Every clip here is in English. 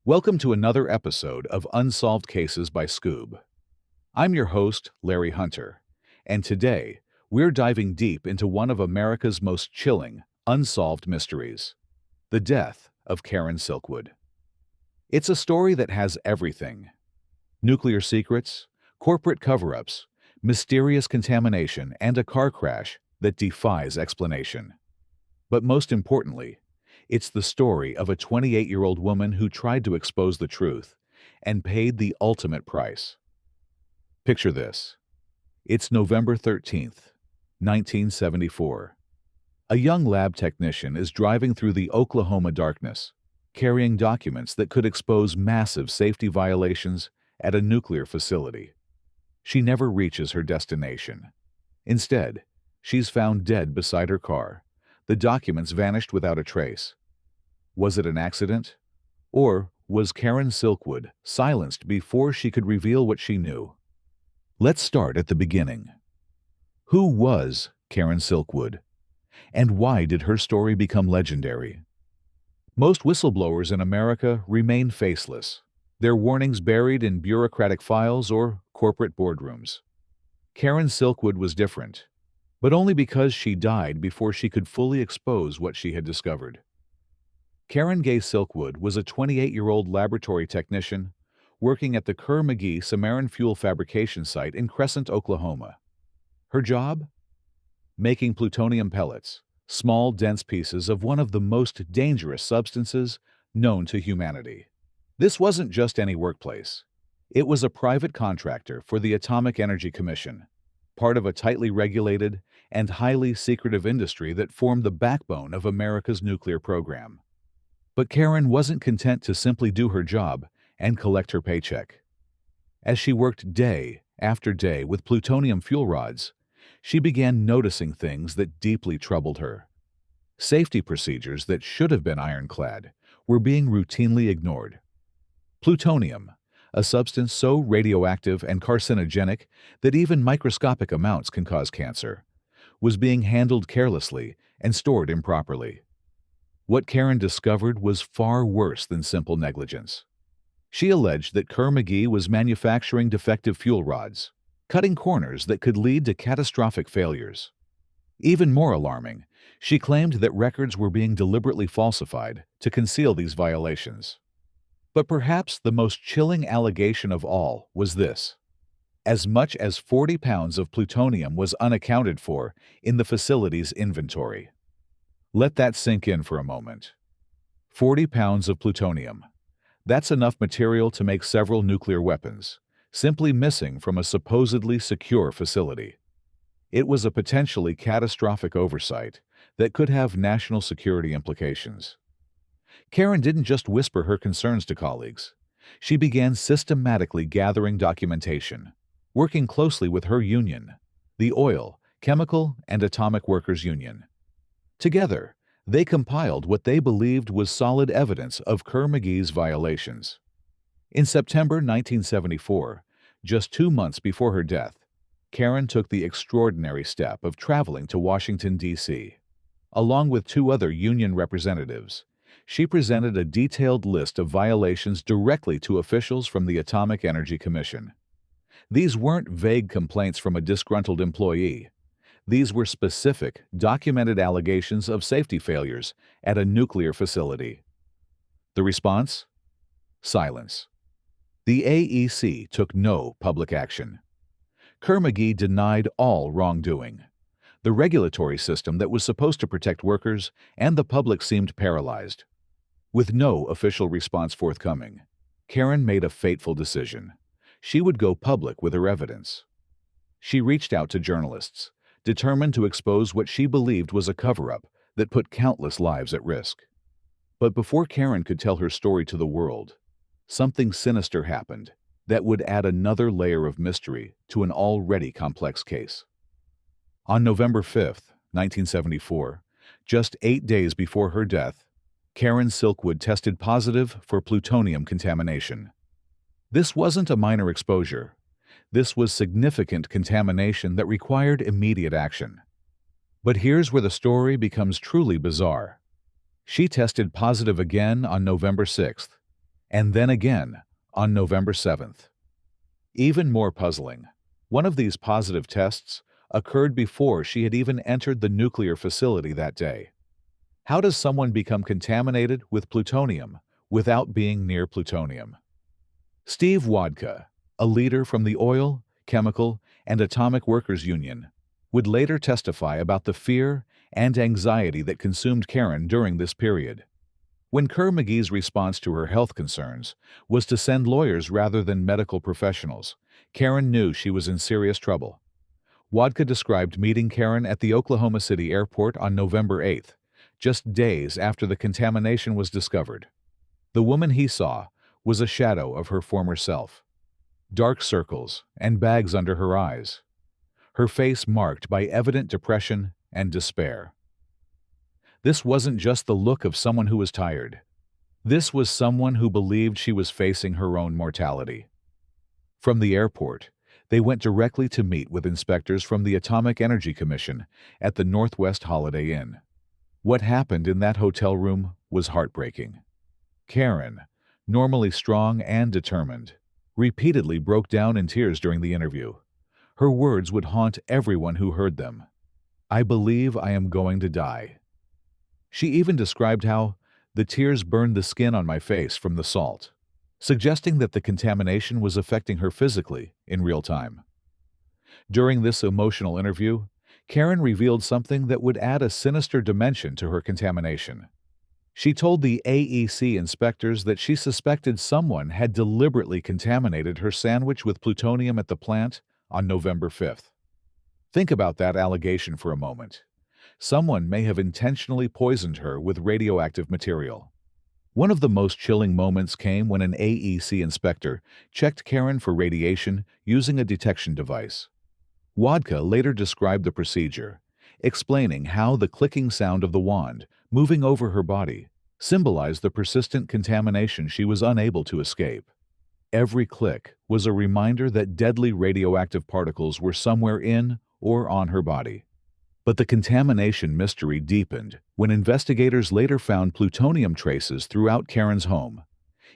Welcome to another episode of Unsolved Cases by Skoob. I'm your host, Larry Hunter, and today we're diving deep into one of America's most chilling, unsolved mysteries: the death of Karen Silkwood. It's a story that has everything: nuclear secrets, corporate cover-ups, mysterious contamination, and a car crash that defies explanation. But most importantly, it's the story of a 28-year-old woman who tried to expose the truth and paid the ultimate price. Picture this. It's November 13th, 1974. A young lab technician is driving through the Oklahoma darkness, carrying documents that could expose massive safety violations at a nuclear facility. She never reaches her destination. Instead, she's found dead beside her car. The documents vanished without a trace. Was it an accident? Or was Karen Silkwood silenced before she could reveal what she knew? Let's start at the beginning. Who was Karen Silkwood? And why did her story become legendary? Most whistleblowers in America remain faceless, their warnings buried in bureaucratic files or corporate boardrooms. Karen Silkwood was different, but only because she died before she could fully expose what she had discovered. Karen Gay Silkwood was a 28-year-old laboratory technician working at the Kerr-McGee Cimarron fuel fabrication site in Crescent, Oklahoma. Her job? Making plutonium pellets, small, dense pieces of one of the most dangerous substances known to humanity. This wasn't just any workplace. It was a private contractor for the Atomic Energy Commission, part of a tightly regulated and highly secretive industry that formed the backbone of America's nuclear program. But Karen wasn't content to simply do her job and collect her paycheck. As she worked day after day with plutonium fuel rods, she began noticing things that deeply troubled her. Safety procedures that should have been ironclad were being routinely ignored. Plutonium, a substance so radioactive and carcinogenic that even microscopic amounts can cause cancer, was being handled carelessly and stored improperly. What Karen discovered was far worse than simple negligence. She alleged that Kerr-McGee was manufacturing defective fuel rods, cutting corners that could lead to catastrophic failures. Even more alarming, she claimed that records were being deliberately falsified to conceal these violations. But perhaps the most chilling allegation of all was this: as much as 40 pounds of plutonium was unaccounted for in the facility's inventory. Let that sink in for a moment. 40 pounds of plutonium. That's enough material to make several nuclear weapons, simply missing from a supposedly secure facility. It was a potentially catastrophic oversight that could have national security implications. Karen didn't just whisper her concerns to colleagues. She began systematically gathering documentation, working closely with her union, the Oil, Chemical, and Atomic Workers Union. Together, they compiled what they believed was solid evidence of Kerr-McGee's violations. In September 1974, just 2 months before her death, Karen took the extraordinary step of traveling to Washington, D.C. Along with 2 other union representatives, she presented a detailed list of violations directly to officials from the Atomic Energy Commission. These weren't vague complaints from a disgruntled employee. These were specific, documented allegations of safety failures at a nuclear facility. The response? Silence. The AEC took no public action. Kerr-McGee denied all wrongdoing. The regulatory system that was supposed to protect workers and the public seemed paralyzed. With no official response forthcoming, Karen made a fateful decision. She would go public with her evidence. She reached out to journalists, determined to expose what she believed was a cover-up that put countless lives at risk. But before Karen could tell her story to the world, something sinister happened that would add another layer of mystery to an already complex case. On November 5th, 1974, just 8 days before her death, Karen Silkwood tested positive for plutonium contamination. This wasn't a minor exposure. This was significant contamination that required immediate action. But here's where the story becomes truly bizarre. She tested positive again on November 6th, and then again on November 7th. Even more puzzling, one of these positive tests occurred before she had even entered the nuclear facility that day. How does someone become contaminated with plutonium without being near plutonium? Steve Wodka, a leader from the Oil, Chemical, and Atomic Workers Union, would later testify about the fear and anxiety that consumed Karen during this period. When Kerr-McGee's response to her health concerns was to send lawyers rather than medical professionals, Karen knew she was in serious trouble. Wodka described meeting Karen at the Oklahoma City airport on November 8th, just days after the contamination was discovered. The woman he saw was a shadow of her former self. Dark circles and bags under her eyes. Her face marked by evident depression and despair. This wasn't just the look of someone who was tired. This was someone who believed she was facing her own mortality. From the airport, they went directly to meet with inspectors from the Atomic Energy Commission at the Northwest Holiday Inn. What happened in that hotel room was heartbreaking. Karen, normally strong and determined, repeatedly broke down in tears during the interview. Her words would haunt everyone who heard them. "I believe I am going to die." She even described how the tears burned the skin on my face from the salt, suggesting that the contamination was affecting her physically in real time. During this emotional interview, Karen revealed something that would add a sinister dimension to her contamination. She told the AEC inspectors that she suspected someone had deliberately contaminated her sandwich with plutonium at the plant on November 5th. Think about that allegation for a moment. Someone may have intentionally poisoned her with radioactive material. One of the most chilling moments came when an AEC inspector checked Karen for radiation using a detection device. Wodka later described the procedure, explaining how the clicking sound of the wand moving over her body symbolized the persistent contamination she was unable to escape. Every click was a reminder that deadly radioactive particles were somewhere in or on her body. But the contamination mystery deepened when investigators later found plutonium traces throughout Karen's home,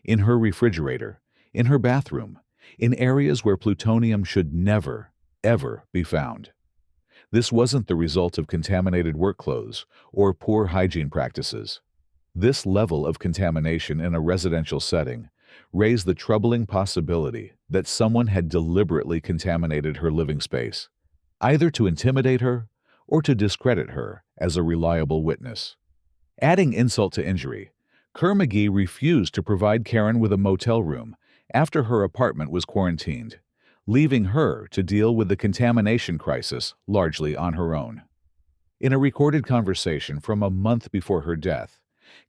in her refrigerator, in her bathroom, in areas where plutonium should never, ever be found. This wasn't the result of contaminated work clothes or poor hygiene practices. This level of contamination in a residential setting raised the troubling possibility that someone had deliberately contaminated her living space, either to intimidate her or to discredit her as a reliable witness. Adding insult to injury, Kerr-McGee refused to provide Karen with a motel room after her apartment was quarantined, leaving her to deal with the contamination crisis largely on her own. In a recorded conversation from a month before her death,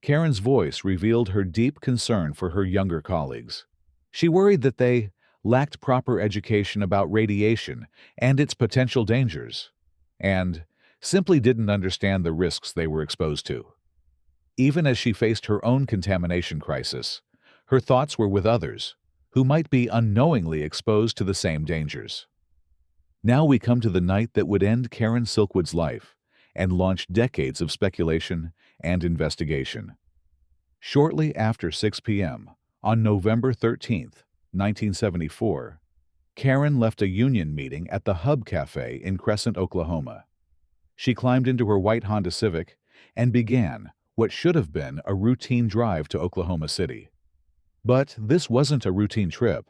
Karen's voice revealed her deep concern for her younger colleagues. She worried that they lacked proper education about radiation and its potential dangers, and simply didn't understand the risks they were exposed to. Even as she faced her own contamination crisis, her thoughts were with others who might be unknowingly exposed to the same dangers. Now we come to the night that would end Karen Silkwood's life and launch decades of speculation and investigation. Shortly after 6 p.m. on November 13th, 1974, Karen left a union meeting at the Hub Cafe in Crescent, Oklahoma. She climbed into her white Honda Civic and began what should have been a routine drive to Oklahoma City. But this wasn't a routine trip.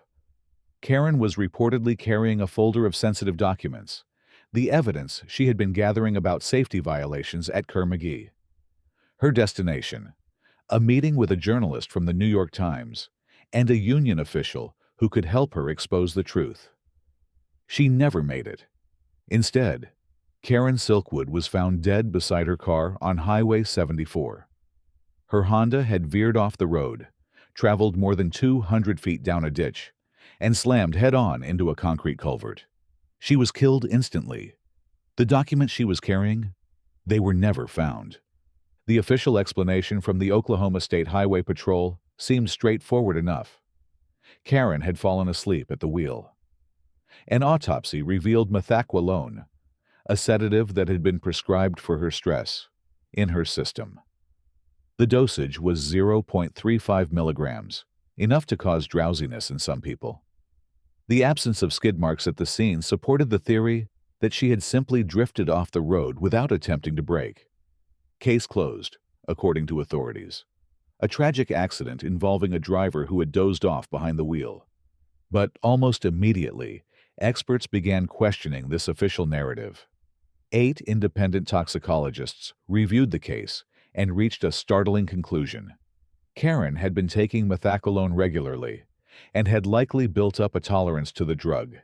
Karen was reportedly carrying a folder of sensitive documents, the evidence she had been gathering about safety violations at Kerr-McGee. Her destination, a meeting with a journalist from the New York Times and a union official who could help her expose the truth. She never made it. Instead, Karen Silkwood was found dead beside her car on Highway 74. Her Honda had veered off the road, traveled more than 200 feet down a ditch, and slammed head-on into a concrete culvert. She was killed instantly. The documents she was carrying, they were never found. The official explanation from the Oklahoma State Highway Patrol seemed straightforward enough. Karen had fallen asleep at the wheel. An autopsy revealed methaqualone, a sedative that had been prescribed for her stress, in her system. The dosage was 0.35 milligrams, enough to cause drowsiness in some people. The absence of skid marks at the scene supported the theory that she had simply drifted off the road without attempting to brake. Case closed, according to authorities. A tragic accident involving a driver who had dozed off behind the wheel. But almost immediately, experts began questioning this official narrative. 8 independent toxicologists reviewed the case and reached a startling conclusion. Karen had been taking methaqualone regularly and had likely built up a tolerance to the drug.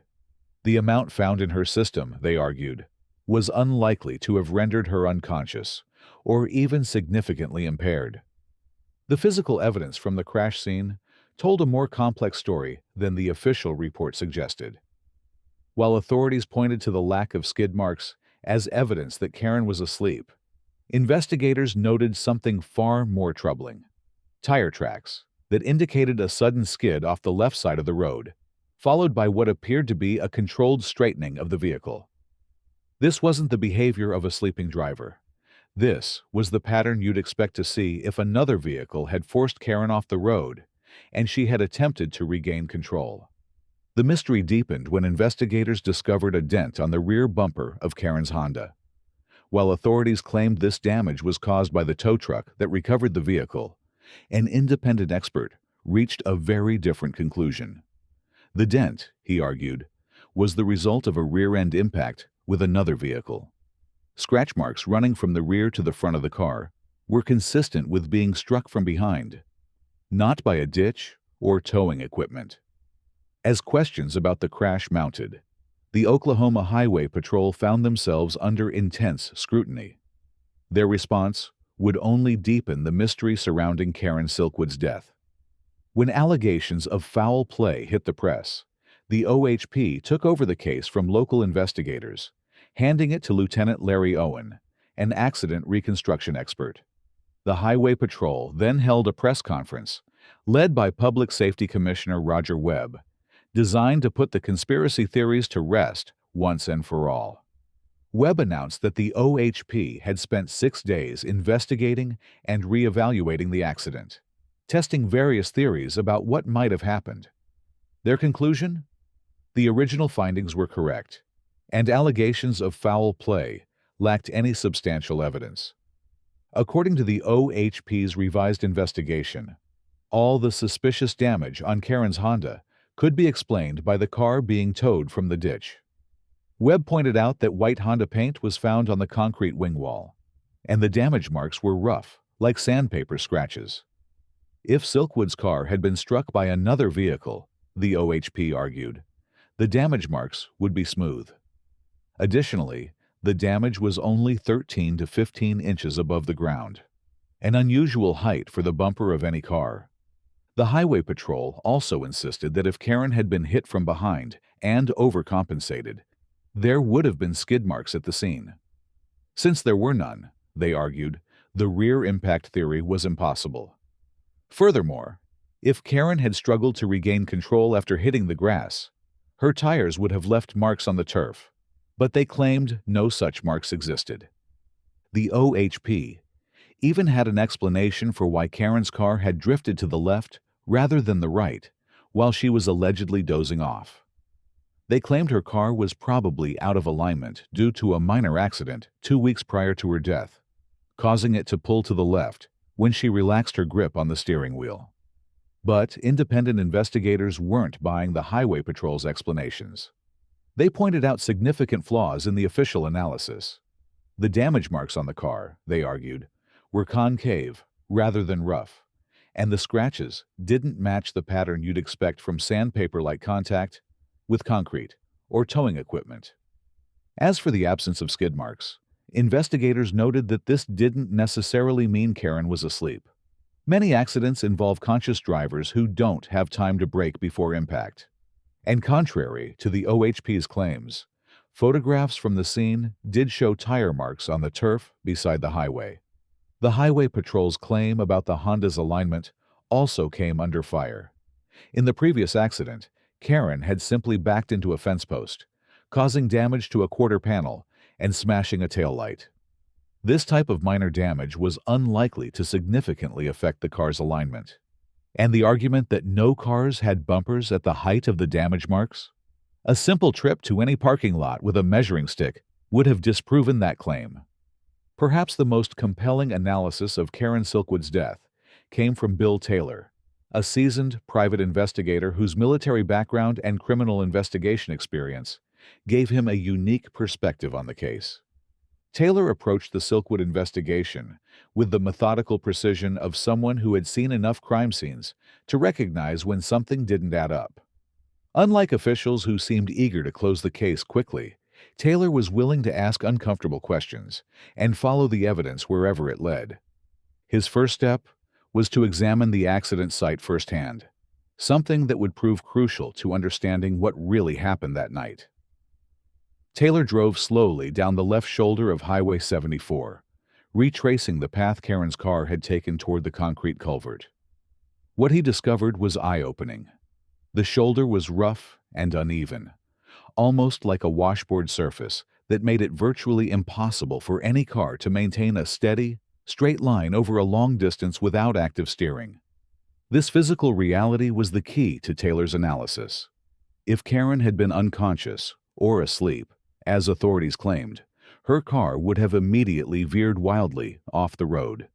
The amount found in her system, they argued, was unlikely to have rendered her unconscious or even significantly impaired. The physical evidence from the crash scene told a more complex story than the official report suggested. While authorities pointed to the lack of skid marks as evidence that Karen was asleep, investigators noted something far more troubling: tire tracks that indicated a sudden skid off the left side of the road, followed by what appeared to be a controlled straightening of the vehicle. This wasn't the behavior of a sleeping driver. This was the pattern you'd expect to see if another vehicle had forced Karen off the road and she had attempted to regain control. The mystery deepened when investigators discovered a dent on the rear bumper of Karen's Honda. While authorities claimed this damage was caused by the tow truck that recovered the vehicle, an independent expert reached a very different conclusion. The dent, he argued, was the result of a rear-end impact with another vehicle. Scratch marks running from the rear to the front of the car were consistent with being struck from behind, not by a ditch or towing equipment. As questions about the crash mounted, the Oklahoma Highway Patrol found themselves under intense scrutiny. Their response would only deepen the mystery surrounding Karen Silkwood's death. When allegations of foul play hit the press, the OHP took over the case from local investigators, handing it to Lieutenant Larry Owen, an accident reconstruction expert. The Highway Patrol then held a press conference, led by Public Safety Commissioner Roger Webb, designed to put the conspiracy theories to rest once and for all. Webb announced that the OHP had spent 6 days investigating and reevaluating the accident, testing various theories about what might have happened. Their conclusion? The original findings were correct, and allegations of foul play lacked any substantial evidence. According to the OHP's revised investigation, all the suspicious damage on Karen's Honda could be explained by the car being towed from the ditch. Webb pointed out that white Honda paint was found on the concrete wing wall, and the damage marks were rough, like sandpaper scratches. If Silkwood's car had been struck by another vehicle, the OHP argued, the damage marks would be smooth. Additionally, the damage was only 13 to 15 inches above the ground, an unusual height for the bumper of any car. The Highway Patrol also insisted that if Karen had been hit from behind and overcompensated, there would have been skid marks at the scene. Since there were none, they argued, the rear impact theory was impossible. Furthermore, if Karen had struggled to regain control after hitting the grass, her tires would have left marks on the turf, but they claimed no such marks existed. The OHP even had an explanation for why Karen's car had drifted to the left rather than the right while she was allegedly dozing off. They claimed her car was probably out of alignment due to a minor accident 2 weeks prior to her death, causing it to pull to the left when she relaxed her grip on the steering wheel. But independent investigators weren't buying the Highway Patrol's explanations. They pointed out significant flaws in the official analysis. The damage marks on the car, they argued, were concave rather than rough, and the scratches didn't match the pattern you'd expect from sandpaper-like contact with concrete or towing equipment. As for the absence of skid marks, investigators noted that this didn't necessarily mean Karen was asleep. Many accidents involve conscious drivers who don't have time to brake before impact. And contrary to the OHP's claims, photographs from the scene did show tire marks on the turf beside the highway. The Highway Patrol's claim about the Honda's alignment also came under fire. In the previous accident, Karen had simply backed into a fence post, causing damage to a quarter panel and smashing a taillight. This type of minor damage was unlikely to significantly affect the car's alignment. And the argument that no cars had bumpers at the height of the damage marks? A simple trip to any parking lot with a measuring stick would have disproven that claim. Perhaps the most compelling analysis of Karen Silkwood's death came from Bill Taylor, a seasoned private investigator whose military background and criminal investigation experience gave him a unique perspective on the case. Taylor approached the Silkwood investigation with the methodical precision of someone who had seen enough crime scenes to recognize when something didn't add up. Unlike officials who seemed eager to close the case quickly, Taylor was willing to ask uncomfortable questions and follow the evidence wherever it led. His first step was to examine the accident site firsthand, something that would prove crucial to understanding what really happened that night. Taylor drove slowly down the left shoulder of Highway 74, retracing the path Karen's car had taken toward the concrete culvert. What he discovered was eye-opening. The shoulder was rough and uneven, almost like a washboard surface that made it virtually impossible for any car to maintain a steady, straight line over a long distance without active steering. This physical reality was the key to Taylor's analysis. If Karen had been unconscious or asleep, as authorities claimed, her car would have immediately veered wildly off the road.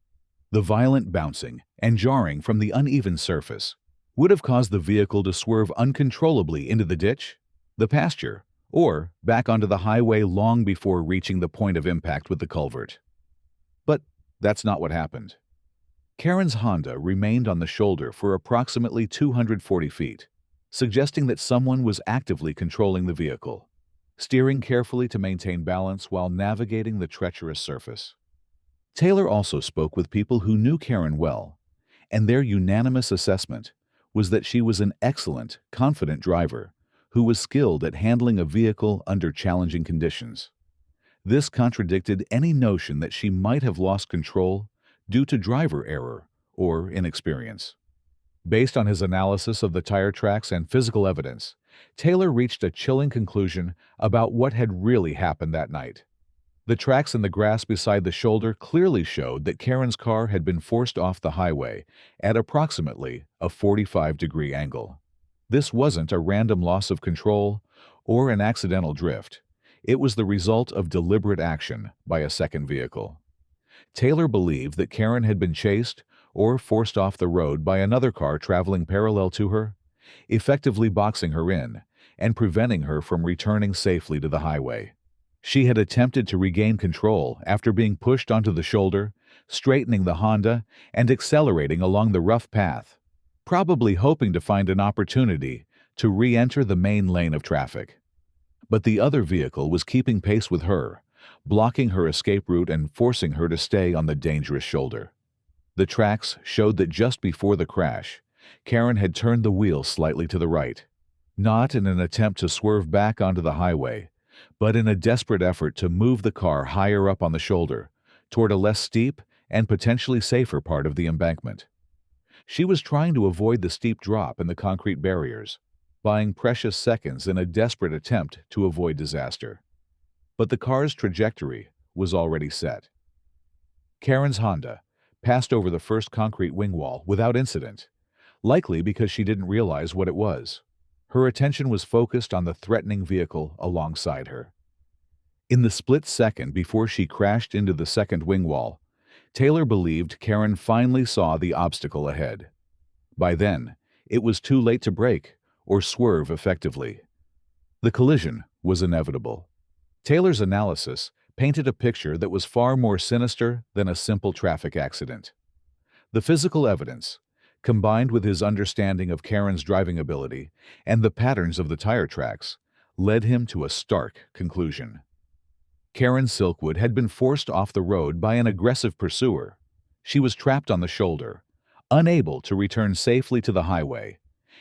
The violent bouncing and jarring from the uneven surface would have caused the vehicle to swerve uncontrollably into the ditch, the pasture, or back onto the highway long before reaching the point of impact with the culvert. But that's not what happened. Karen's Honda remained on the shoulder for approximately 240 feet, suggesting that someone was actively controlling the vehicle, steering carefully to maintain balance while navigating the treacherous surface. Taylor also spoke with people who knew Karen well, and their unanimous assessment was that she was an excellent, confident driver who was skilled at handling a vehicle under challenging conditions. This contradicted any notion that she might have lost control due to driver error or inexperience. Based on his analysis of the tire tracks and physical evidence, Taylor reached a chilling conclusion about what had really happened that night. The tracks in the grass beside the shoulder clearly showed that Karen's car had been forced off the highway at approximately a 45-degree angle. This wasn't a random loss of control or an accidental drift. It was the result of deliberate action by a second vehicle. Taylor believed that Karen had been chased or forced off the road by another car traveling parallel to her, effectively boxing her in and preventing her from returning safely to the highway. She had attempted to regain control after being pushed onto the shoulder, straightening the Honda and accelerating along the rough path, probably hoping to find an opportunity to re-enter the main lane of traffic. But the other vehicle was keeping pace with her, blocking her escape route and forcing her to stay on the dangerous shoulder. The tracks showed that just before the crash, Karen had turned the wheel slightly to the right, not in an attempt to swerve back onto the highway, but in a desperate effort to move the car higher up on the shoulder, toward a less steep and potentially safer part of the embankment. She was trying to avoid the steep drop in the concrete barriers, buying precious seconds in a desperate attempt to avoid disaster. But the car's trajectory was already set. Karen's Honda passed over the first concrete wing wall without incident, likely because she didn't realize what it was. Her attention was focused on the threatening vehicle alongside her. In the split second before she crashed into the second wing wall, Taylor believed Karen finally saw the obstacle ahead. By then, it was too late to brake or swerve effectively. The collision was inevitable. Taylor's analysis painted a picture that was far more sinister than a simple traffic accident. The physical evidence, combined with his understanding of Karen's driving ability and the patterns of the tire tracks, led him to a stark conclusion. Karen Silkwood had been forced off the road by an aggressive pursuer. She was trapped on the shoulder, unable to return safely to the highway,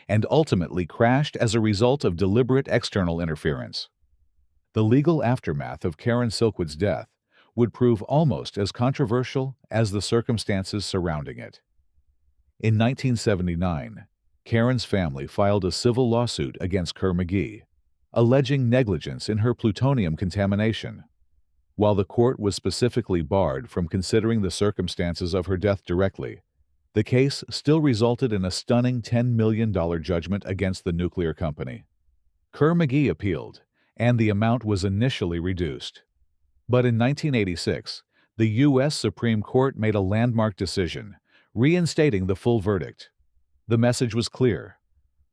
and ultimately crashed as a result of deliberate external interference. The legal aftermath of Karen Silkwood's death would prove almost as controversial as the circumstances surrounding it. In 1979, Karen's family filed a civil lawsuit against Kerr McGee, alleging negligence in her plutonium contamination. While the court was specifically barred from considering the circumstances of her death directly, The case still resulted in a stunning $10 million judgment against the nuclear company. Kerr-McGee appealed, and the amount was initially reduced. But in 1986, the U.S. Supreme Court made a landmark decision, reinstating the full verdict. The message was clear.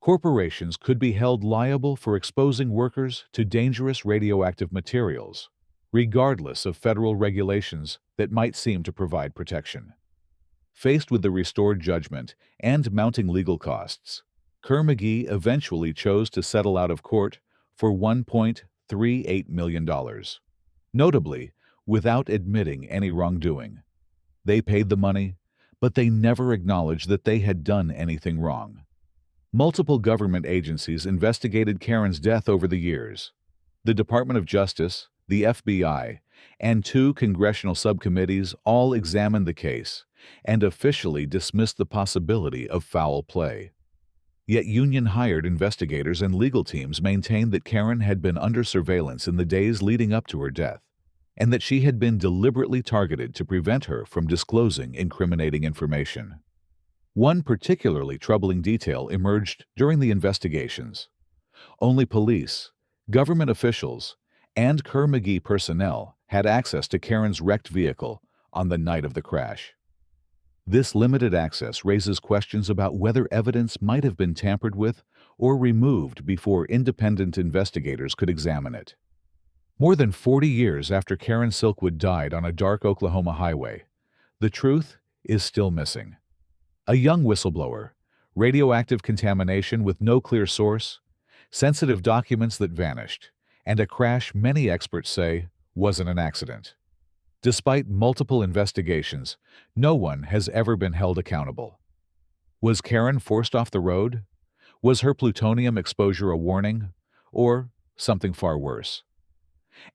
Corporations could be held liable for exposing workers to dangerous radioactive materials, regardless of federal regulations that might seem to provide protection. Faced with the restored judgment and mounting legal costs, Kerr-McGee eventually chose to settle out of court for $1.38 million. Notably, without admitting any wrongdoing. They paid the money, but they never acknowledged that they had done anything wrong. Multiple government agencies investigated Karen's death over the years. The Department of Justice, the FBI, and 2 congressional subcommittees all examined the case and officially dismissed the possibility of foul play. Yet union-hired investigators and legal teams maintained that Karen had been under surveillance in the days leading up to her death, and that she had been deliberately targeted to prevent her from disclosing incriminating information. One particularly troubling detail emerged during the investigations. Only police, government officials, and Kerr-McGee personnel had access to Karen's wrecked vehicle on the night of the crash. This limited access raises questions about whether evidence might have been tampered with or removed before independent investigators could examine it. More than 40 years after Karen Silkwood died on a dark Oklahoma highway, the truth is still missing. A young whistleblower, radioactive contamination with no clear source, sensitive documents that vanished, and a crash many experts say wasn't an accident. Despite multiple investigations, no one has ever been held accountable. Was Karen forced off the road? Was her plutonium exposure a warning? Or something far worse?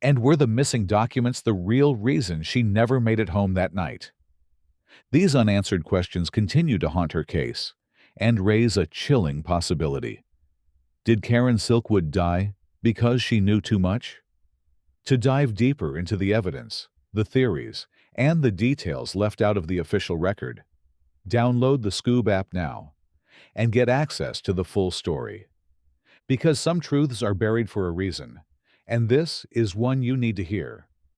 And were the missing documents the real reason she never made it home that night? These unanswered questions continue to haunt her case and raise a chilling possibility. Did Karen Silkwood die because she knew too much? To dive deeper into the evidence, the theories, and the details left out of the official record, download the Skoob app now and get access to the full story. Because some truths are buried for a reason, and this is one you need to hear.